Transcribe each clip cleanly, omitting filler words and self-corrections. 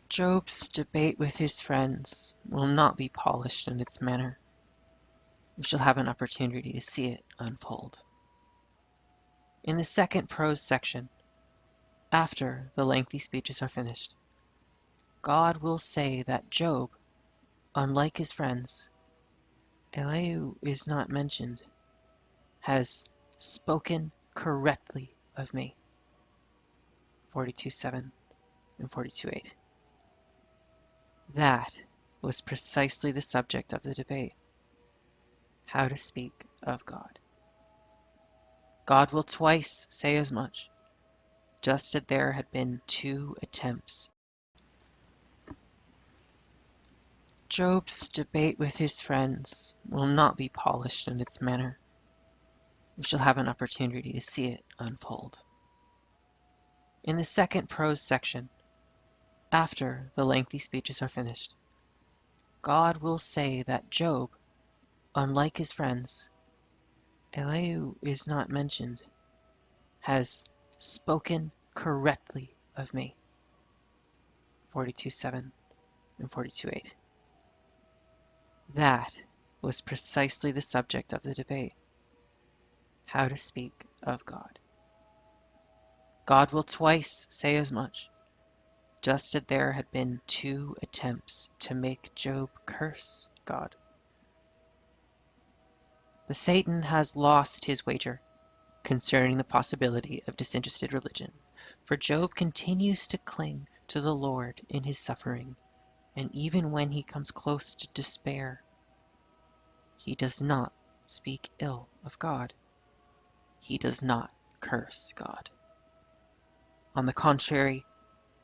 Job's debate with his friends will not be polished in its manner. We shall have an opportunity to see it unfold. In the second prose section, after the lengthy speeches are finished, God will say that Job, unlike his friends, Elihu is not mentioned, has spoken correctly of me. 42:7 and 42:8. That was precisely the subject of the debate. How to speak of God. God will twice say as much, just as there had been 2 attempts. Job's debate with his friends will not be polished in its manner. We shall have an opportunity to see it unfold. In the second prose section, after the lengthy speeches are finished, God will say that Job, unlike his friends, Elihu is not mentioned, has spoken correctly of me. 42:7 and 42:8. That was precisely the subject of the debate. How to speak of God. God will twice say as much, just as there had been 2 attempts to make Job curse God. The Satan has lost his wager concerning the possibility of disinterested religion, for Job continues to cling to the Lord in his suffering, and even when he comes close to despair, he does not speak ill of God. He does not curse God. On the contrary,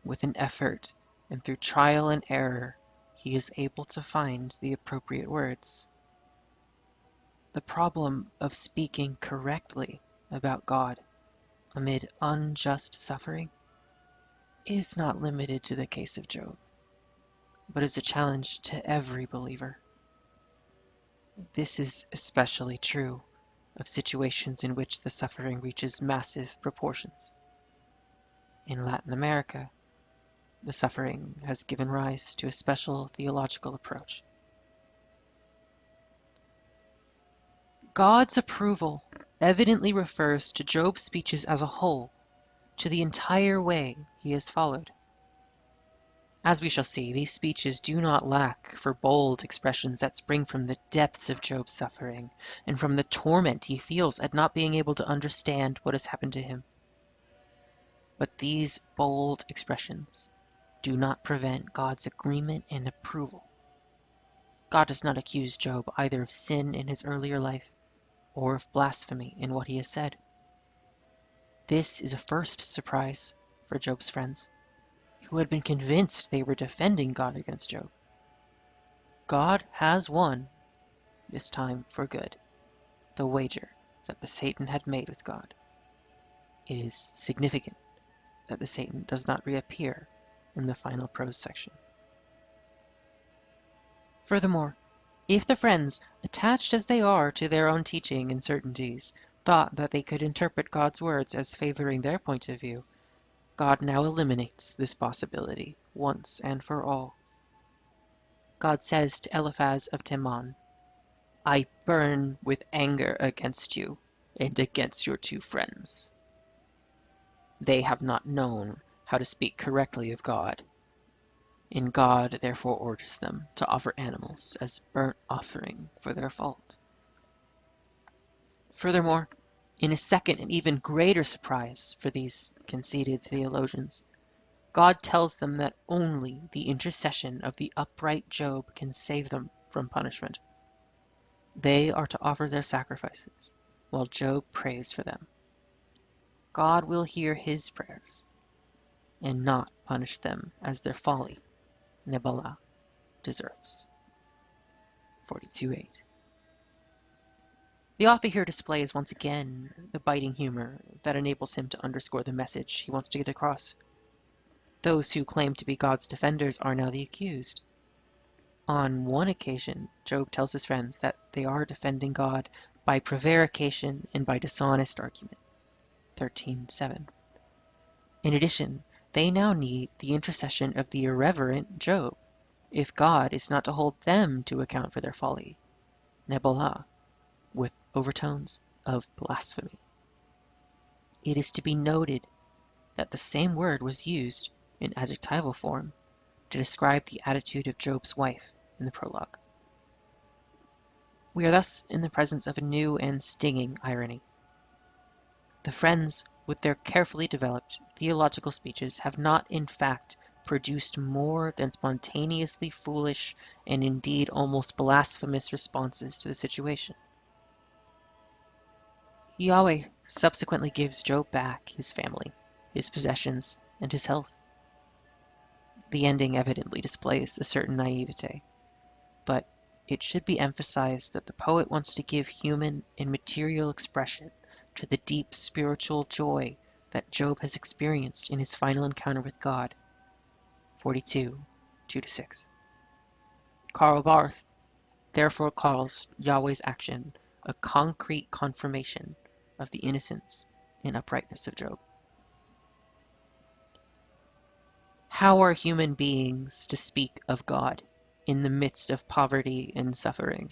with an effort and through trial and error, he is able to find the appropriate words. The problem of speaking correctly about God amid unjust suffering is not limited to the case of Job, but is a challenge to every believer. This is especially true of situations in which the suffering reaches massive proportions. In Latin America, the suffering has given rise to a special theological approach. God's approval evidently refers to Job's speeches as a whole, to the entire way he has followed. As we shall see, these speeches do not lack for bold expressions that spring from the depths of Job's suffering and from the torment he feels at not being able to understand what has happened to him. But these bold expressions do not prevent God's agreement and approval. God does not accuse Job either of sin in his earlier life or of blasphemy in what he has said. This is a first surprise for Job's friends, who had been convinced they were defending God against Job. God has won, this time for good, the wager that the Satan had made with God. It is significant that the Satan does not reappear in the final prose section. Furthermore, if the friends, attached as they are to their own teaching and certainties, thought that they could interpret God's words as favoring their point of view, God now eliminates this possibility once and for all. God says to Eliphaz of Teman, "I burn with anger against you and against your 2 friends. They have not known how to speak correctly of God, and God therefore orders them to offer animals as burnt offering for their fault." Furthermore, in a second and even greater surprise for these conceited theologians, God tells them that only the intercession of the upright Job can save them from punishment. They are to offer their sacrifices, while Job prays for them. God will hear his prayers, and not punish them as their folly, Nebalah, deserves. 42:8. The author here displays once again the biting humor that enables him to underscore the message he wants to get across. Those who claim to be God's defenders are now the accused. On one occasion, Job tells his friends that they are defending God by prevarication and by dishonest argument. 13:7. In addition, they now need the intercession of the irreverent Job, if God is not to hold them to account for their folly. Nebelah, with overtones of blasphemy. It is to be noted that the same word was used in adjectival form to describe the attitude of Job's wife in the prologue. We are thus in the presence of a new and stinging irony. The friends, with their carefully developed theological speeches, have not in fact produced more than spontaneously foolish and indeed almost blasphemous responses to the situation. Yahweh subsequently gives Job back his family, his possessions, and his health. The ending evidently displays a certain naivete, but it should be emphasized that the poet wants to give human and material expression to the deep spiritual joy that Job has experienced in his final encounter with God. 42, 2-6. Karl Barth therefore calls Yahweh's action a concrete confirmation of the innocence and uprightness of Job. How are human beings to speak of God in the midst of poverty and suffering?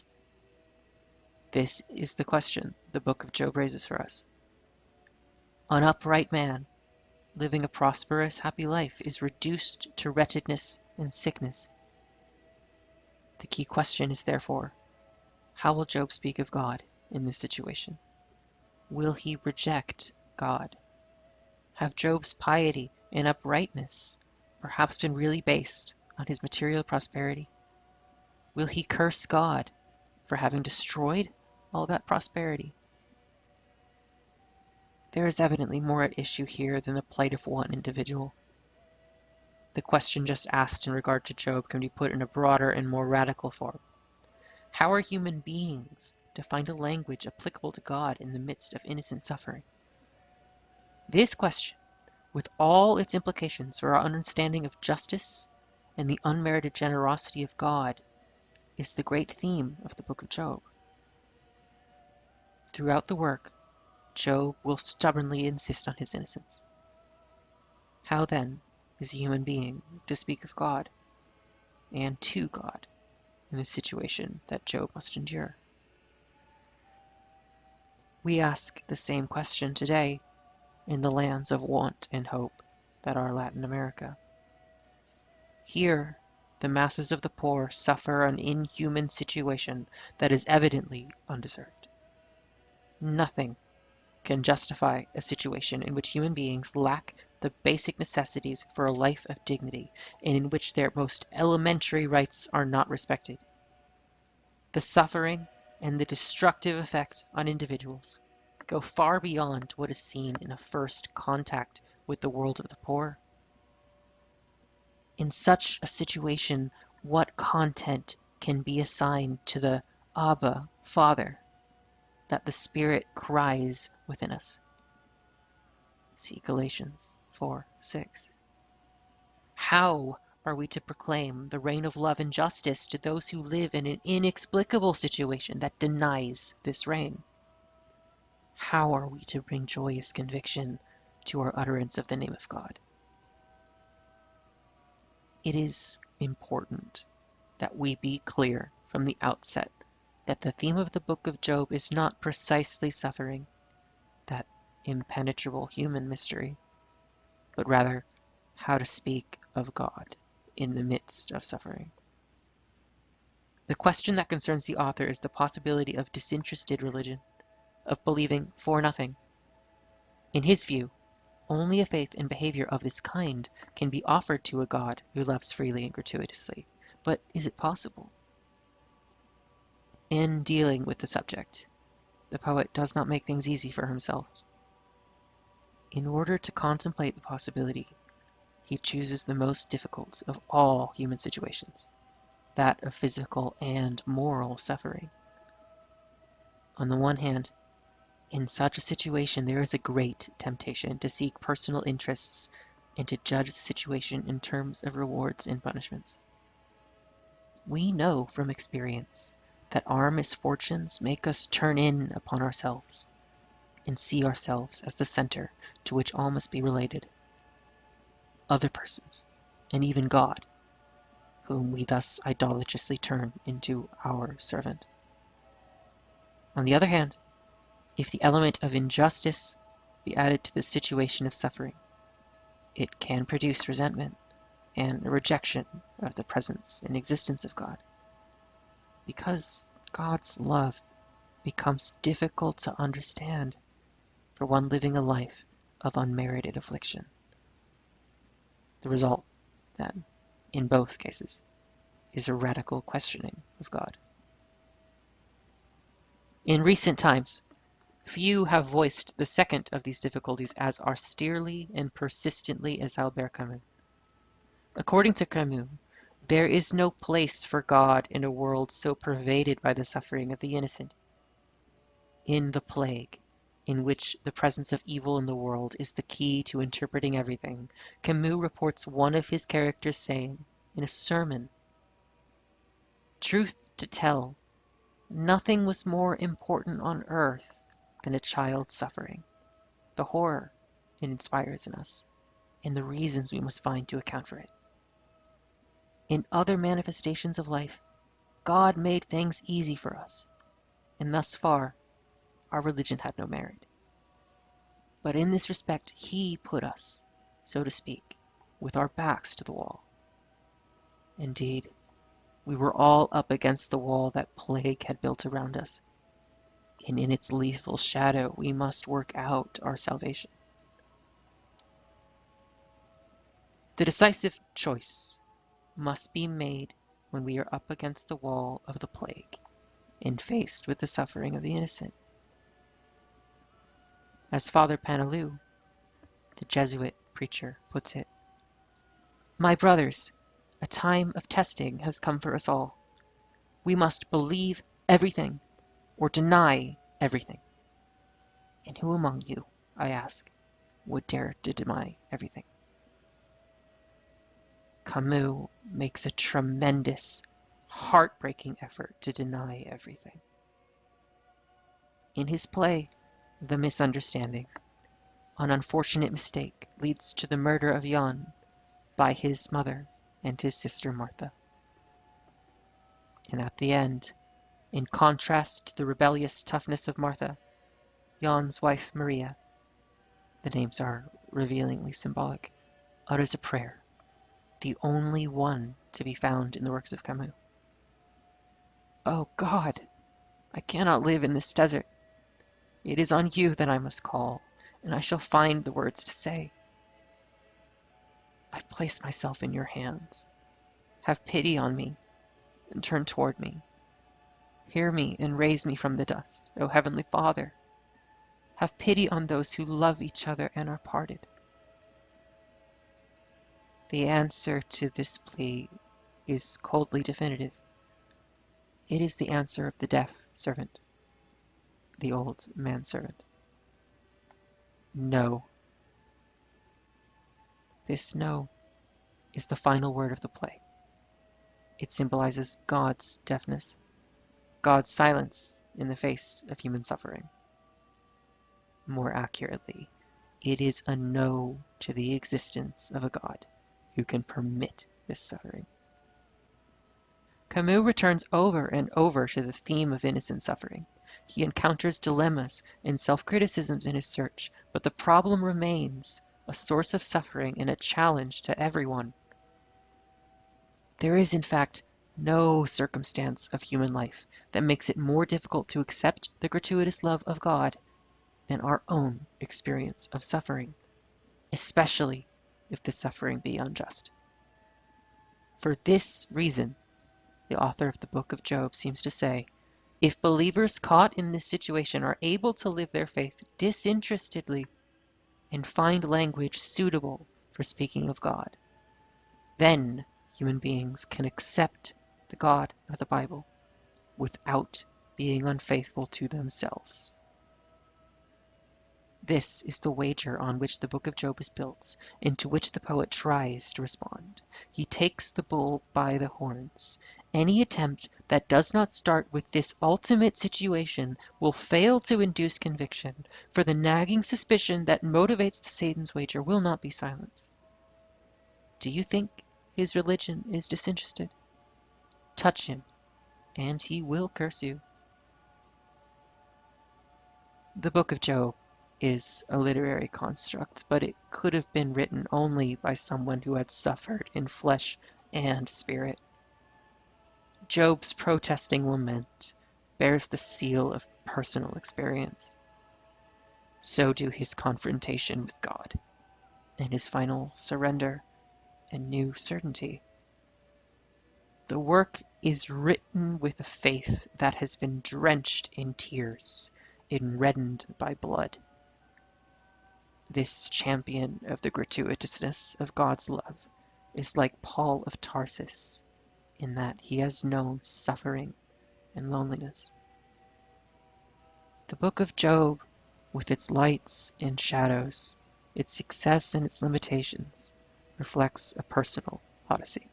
This is the question the book of Job raises for us. An upright man, living a prosperous, happy life, is reduced to wretchedness and sickness. The key question is therefore, how will Job speak of God in this situation? Will he reject God? Have Job's piety and uprightness perhaps been really based on his material prosperity? Will he curse God for having destroyed all that prosperity? There is evidently more at issue here than the plight of one individual. The question just asked in regard to Job can be put in a broader and more radical form. How are human beings to find a language applicable to God in the midst of innocent suffering? This question, with all its implications for our understanding of justice and the unmerited generosity of God, is the great theme of the book of Job. Throughout the work, Job will stubbornly insist on his innocence. How then is a human being to speak of God and to God in the situation that Job must endure? We ask the same question today in the lands of want and hope that are Latin America. Here, the masses of the poor suffer an inhuman situation that is evidently undeserved. Nothing can justify a situation in which human beings lack the basic necessities for a life of dignity and in which their most elementary rights are not respected. The suffering and the destructive effect on individuals go far beyond what is seen in a first contact with the world of the poor. In such a situation, what content can be assigned to the Abba, Father, that the Spirit cries within us? See Galatians 4:6. How are we to proclaim the reign of love and justice to those who live in an inexplicable situation that denies this reign? How are we to bring joyous conviction to our utterance of the name of God? It is important that we be clear from the outset that the theme of the book of Job is not precisely suffering, that impenetrable human mystery, but rather how to speak of God in the midst of suffering. The question that concerns the author is the possibility of disinterested religion, of believing for nothing. In his view, only a faith and behavior of this kind can be offered to a God who loves freely and gratuitously. But is it possible? In dealing with the subject, the poet does not make things easy for himself. In order to contemplate the possibility, he chooses the most difficult of all human situations, that of physical and moral suffering. On the one hand, in such a situation there is a great temptation to seek personal interests and to judge the situation in terms of rewards and punishments. We know from experience that our misfortunes make us turn in upon ourselves and see ourselves as the center to which all must be related. other persons, and even God, whom we thus idolatrously turn into our servant. On the other hand, if the element of injustice be added to the situation of suffering, it can produce resentment and a rejection of the presence and existence of God, because God's love becomes difficult to understand for one living a life of unmerited affliction. The result, then, in both cases, is a radical questioning of God. In recent times, few have voiced the second of these difficulties as austerely and persistently as Albert Camus. According to Camus, there is no place for God in a world so pervaded by the suffering of the innocent. In The Plague, in which the presence of evil in the world is the key to interpreting everything, Camus reports one of his characters saying, in a sermon, "Truth to tell, nothing was more important on earth than a child's suffering, the horror it inspires in us, and the reasons we must find to account for it. In other manifestations of life, God made things easy for us, and thus far our religion had no merit. But in this respect He put us, so to speak, with our backs to the wall. Indeed, we were all up against the wall that plague had built around us, and in its lethal shadow we must work out our salvation." The decisive choice must be made when we are up against the wall of the plague and faced with the suffering of the innocent. As Father Paneloux, the Jesuit preacher, puts it, "My brothers, a time of testing has come for us all. We must believe everything or deny everything. And who among you, I ask, would dare to deny everything?" Camus makes a tremendous, heartbreaking effort to deny everything. In his play, The Misunderstanding, an unfortunate mistake leads to the murder of Jan by his mother and his sister Martha. And at the end, in contrast to the rebellious toughness of Martha, Jan's wife Maria, the names are revealingly symbolic, utters a prayer, the only one to be found in the works of Camus. "Oh God, I cannot live in this desert. It is on you that I must call, and I shall find the words to say. I place myself in your hands. Have pity on me, and turn toward me. Hear me and raise me from the dust, O Heavenly Father. Have pity on those who love each other and are parted." The answer to this plea is coldly definitive. It is the answer of the deaf servant, the old manservant. No. This no is the final word of the play. It symbolizes God's deafness, God's silence in the face of human suffering. More accurately, it is a no to the existence of a God who can permit this suffering. Camus returns over and over to the theme of innocent suffering. He encounters dilemmas and self-criticisms in his search, but the problem remains a source of suffering and a challenge to everyone. There is, in fact, no circumstance of human life that makes it more difficult to accept the gratuitous love of God than our own experience of suffering, especially if the suffering be unjust. For this reason, the author of the Book of Job seems to say, if believers caught in this situation are able to live their faith disinterestedly and find language suitable for speaking of God, then human beings can accept the God of the Bible without being unfaithful to themselves. This is the wager on which the Book of Job is built, and to which the poet tries to respond. He takes the bull by the horns. Any attempt that does not start with this ultimate situation will fail to induce conviction, for the nagging suspicion that motivates the Satan's wager will not be silenced. Do you think his religion is disinterested? Touch him, and he will curse you. The Book of Job is a literary construct, but it could have been written only by someone who had suffered in flesh and spirit. Job's protesting lament bears the seal of personal experience. So do his confrontation with God, and his final surrender and new certainty. The work is written with a faith that has been drenched in tears, and reddened by blood. This champion of the gratuitousness of God's love is like Paul of Tarsus, in that he has known suffering and loneliness. The Book of Job, with its lights and shadows, its success and its limitations, reflects a personal odyssey.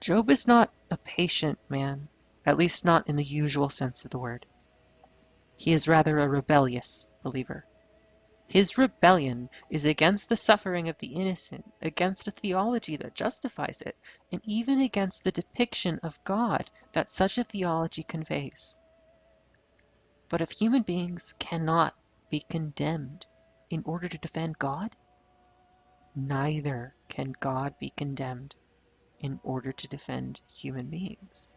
Job is not a patient man, at least not in the usual sense of the word. He is rather a rebellious believer. His rebellion is against the suffering of the innocent, against a theology that justifies it, and even against the depiction of God that such a theology conveys. But if human beings cannot be condemned in order to defend God, neither can God be condemned in order to defend human beings.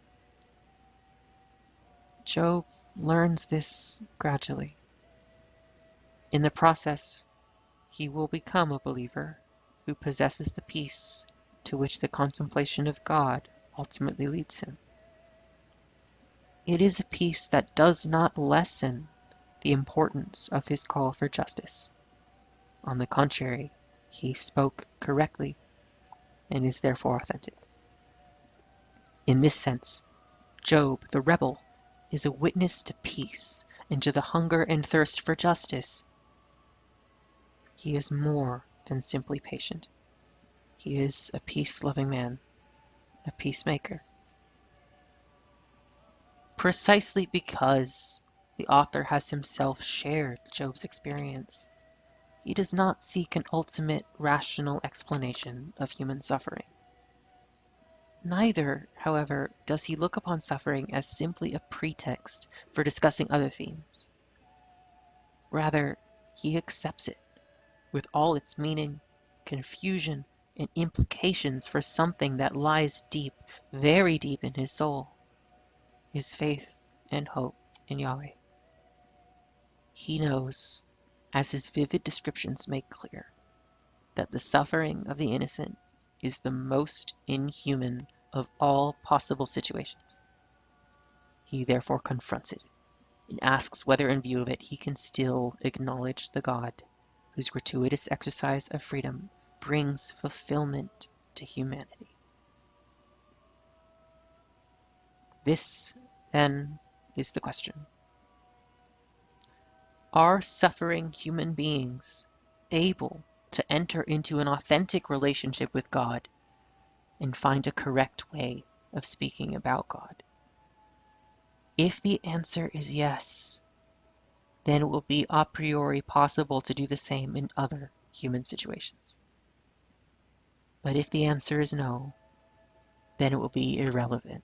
Job learns this gradually. In the process, he will become a believer who possesses the peace to which the contemplation of God ultimately leads him. It is a peace that does not lessen the importance of his call for justice. On the contrary, he spoke correctly and is therefore authentic. In this sense, Job, the rebel, is a witness to peace and to the hunger and thirst for justice. He is more than simply patient. He is a peace-loving man, a peacemaker. Precisely because the author has himself shared Job's experience, he does not seek an ultimate rational explanation of human suffering. Neither, however, does he look upon suffering as simply a pretext for discussing other themes. Rather, he accepts it with all its meaning, confusion, and implications for something that lies deep, very deep in his soul, his faith and hope in Yahweh. He knows, as his vivid descriptions make clear, that the suffering of the innocent is the most inhuman of all possible situations. He therefore confronts it and asks whether in view of it he can still acknowledge the God whose gratuitous exercise of freedom brings fulfillment to humanity. This, then, is the question. Are suffering human beings able to enter into an authentic relationship with God and find a correct way of speaking about God? If the answer is yes, then it will be a priori possible to do the same in other human situations. But if the answer is no, then it will be irrelevant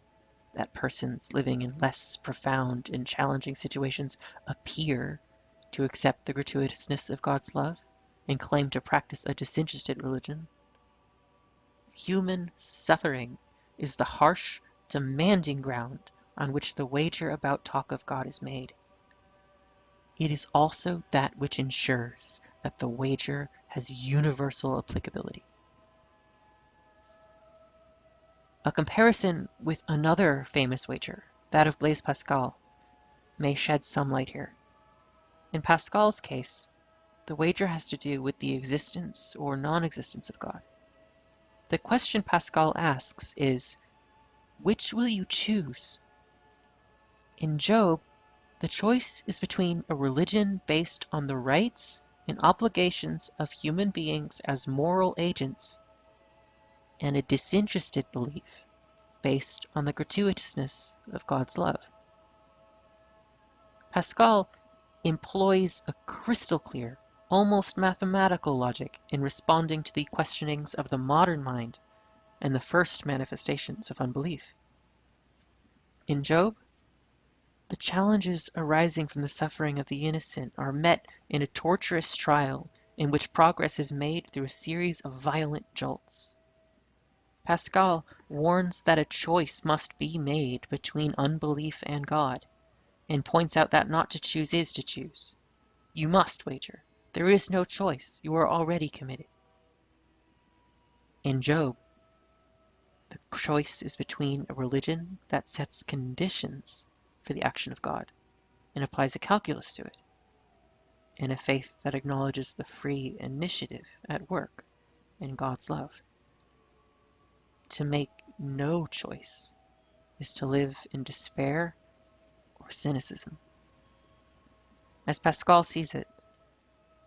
that persons living in less profound and challenging situations appear to accept the gratuitousness of God's love and claim to practice a disinterested religion. Human suffering is the harsh, demanding ground on which the wager about talk of God is made. It is also that which ensures that the wager has universal applicability. A comparison with another famous wager, that of Blaise Pascal, may shed some light here. In Pascal's case, the wager has to do with the existence or non-existence of God. The question Pascal asks is, which will you choose? In Job, the choice is between a religion based on the rights and obligations of human beings as moral agents and a disinterested belief based on the gratuitousness of God's love. Pascal employs a crystal clear almost mathematical logic in responding to the questionings of the modern mind and the first manifestations of unbelief. In Job, the challenges arising from the suffering of the innocent are met in a torturous trial in which progress is made through a series of violent jolts. Pascal warns that a choice must be made between unbelief and God, and points out that not to choose is to choose. You must wager. There is no choice. You are already committed. In Job, the choice is between a religion that sets conditions for the action of God and applies a calculus to it, and a faith that acknowledges the free initiative at work in God's love. To make no choice is to live in despair or cynicism. As Pascal sees it,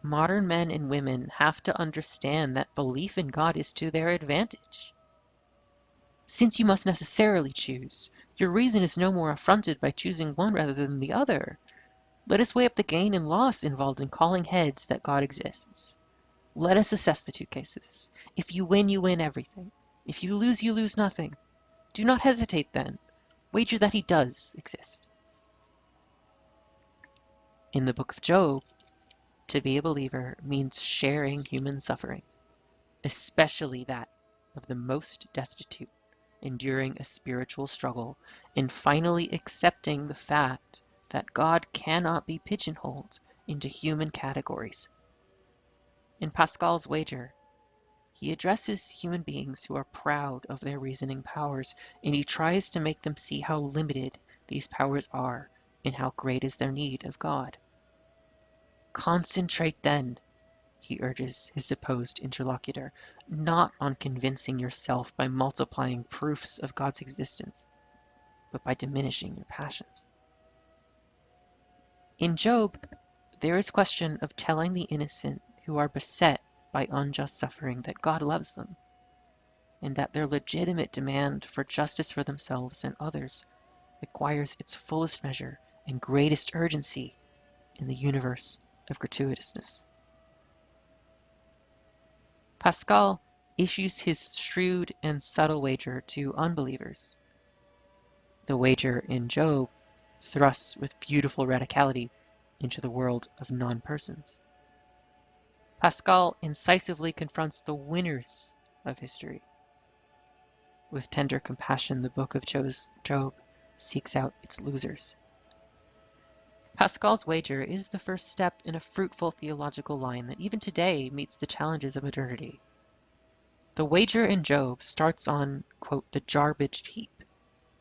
modern men and women have to understand that belief in God is to their advantage. Since you must necessarily choose, your reason is no more affronted by choosing one rather than the other. Let us weigh up the gain and loss involved in calling heads that God exists. Let us assess the two cases. If you win everything. If you lose nothing. Do not hesitate then. Wager that he does exist. In the book of Job, to be a believer means sharing human suffering, especially that of the most destitute, enduring a spiritual struggle, and finally accepting the fact that God cannot be pigeonholed into human categories. In Pascal's wager, he addresses human beings who are proud of their reasoning powers, and he tries to make them see how limited these powers are and how great is their need of God. Concentrate then, he urges his supposed interlocutor, not on convincing yourself by multiplying proofs of God's existence, but by diminishing your passions. In Job, there is question of telling the innocent who are beset by unjust suffering that God loves them, and that their legitimate demand for justice for themselves and others acquires its fullest measure and greatest urgency in the universe of gratuitousness. Pascal issues his shrewd and subtle wager to unbelievers. The wager in Job thrusts with beautiful radicality into the world of non-persons. Pascal incisively confronts the winners of history. With tender compassion, the book of Job seeks out its losers. Pascal's wager is the first step in a fruitful theological line that even today meets the challenges of modernity. The wager in Job starts on, quote, the garbage heap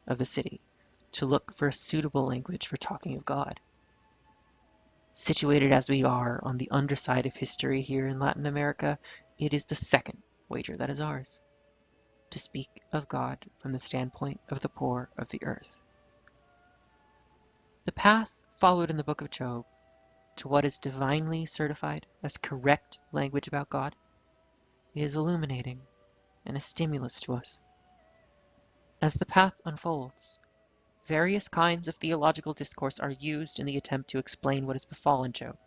of the city to look for a suitable language for talking of God. Situated as we are on the underside of history here in Latin America, it is the second wager that is ours, to speak of God from the standpoint of the poor of the earth. The path followed in the book of Job to what is divinely certified as correct language about God is illuminating and a stimulus to us. As the path unfolds, various kinds of theological discourse are used in the attempt to explain what has befallen Job.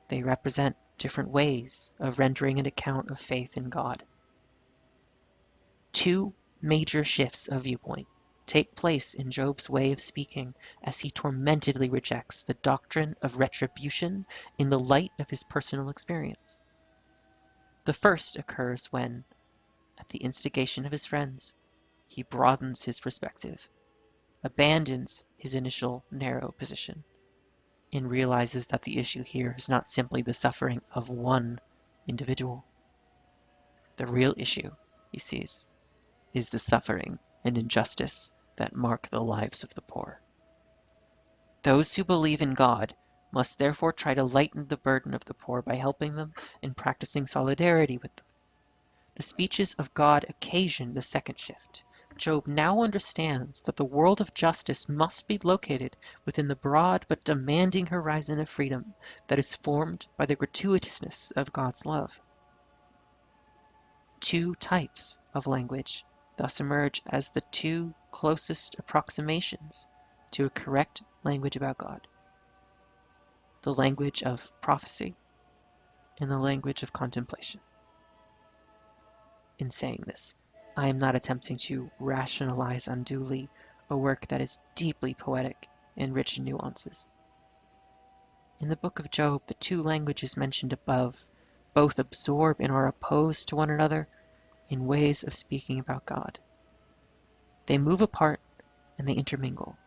They represent different ways of rendering an account of faith in God. Two major shifts of viewpoint take place in Job's way of speaking as he tormentedly rejects the doctrine of retribution in the light of his personal experience. The first occurs when, at the instigation of his friends, he broadens his perspective, abandons his initial narrow position, and realizes that the issue here is not simply the suffering of one individual. The real issue, he sees, is the suffering and injustice that mark the lives of the poor. Those who believe in God must therefore try to lighten the burden of the poor by helping them and practicing solidarity with them. The speeches of God occasion the second shift. Job now understands that the world of justice must be located within the broad but demanding horizon of freedom that is formed by the gratuitousness of God's love. Two types of language thus emerge as the two closest approximations to a correct language about God: the language of prophecy in the language of contemplation. In saying this, I am not attempting to rationalize unduly a work that is deeply poetic and rich in nuances. In the book of Job, the two languages mentioned above both absorb and are opposed to one another in ways of speaking about God. They move apart and they intermingle.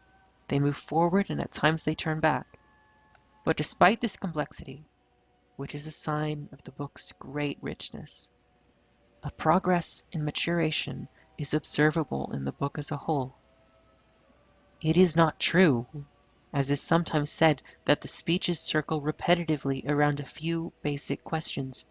They move forward and at times they turn back. But despite this complexity, which is a sign of the book's great richness, a progress in maturation is observable in the book as a whole. It is not true, as is sometimes said, that the speeches circle repetitively around a few basic questions.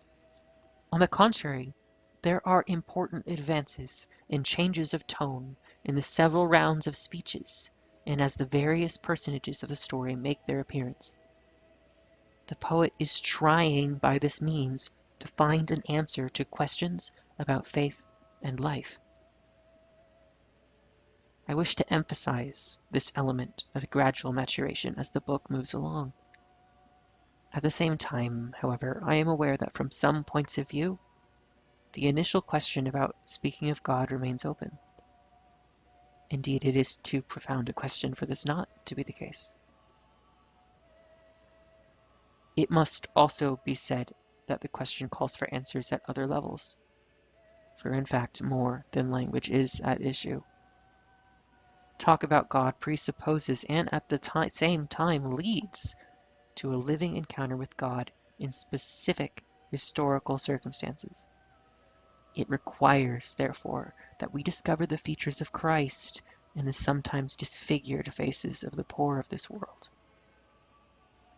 On the contrary, there are important advances and changes of tone in the several rounds of speeches, and as the various personages of the story make their appearance. The poet is trying by this means to find an answer to questions about faith and life. I wish to emphasize this element of gradual maturation as the book moves along. At the same time, however, I am aware that from some points of view, the initial question about speaking of God remains open. Indeed, it is too profound a question for this not to be the case. It must also be said that the question calls for answers at other levels, for in fact more than language is at issue. Talk about God presupposes and at the same time leads to a living encounter with God in specific historical circumstances. It requires, therefore, that we discover the features of Christ in the sometimes disfigured faces of the poor of this world.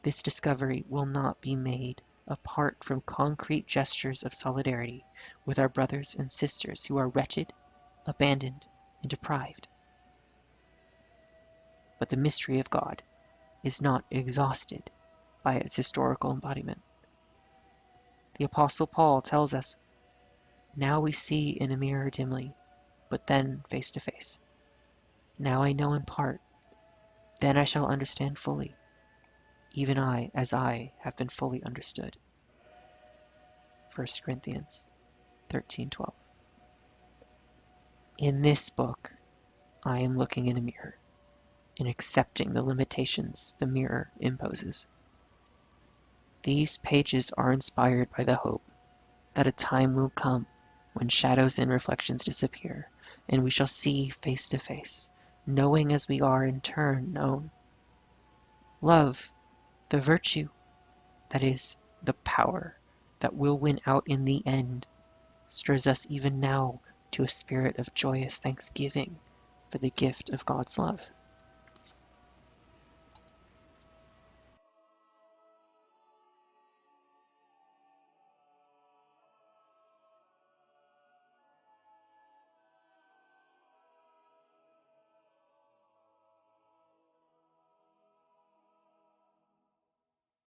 This discovery will not be made apart from concrete gestures of solidarity with our brothers and sisters who are wretched, abandoned, and deprived. But the mystery of God is not exhausted by its historical embodiment. The Apostle Paul tells us, "Now we see in a mirror dimly, but then face to face. Now I know in part, then I shall understand fully, even I, as I have been fully understood." 1 Corinthians 13:12. In this book, I am looking in a mirror and accepting the limitations the mirror imposes. These pages are inspired by the hope that a time will come when shadows and reflections disappear, and we shall see face to face, knowing as we are in turn known. Love, the virtue, that is, the power that will win out in the end, stirs us even now to a spirit of joyous thanksgiving for the gift of God's love.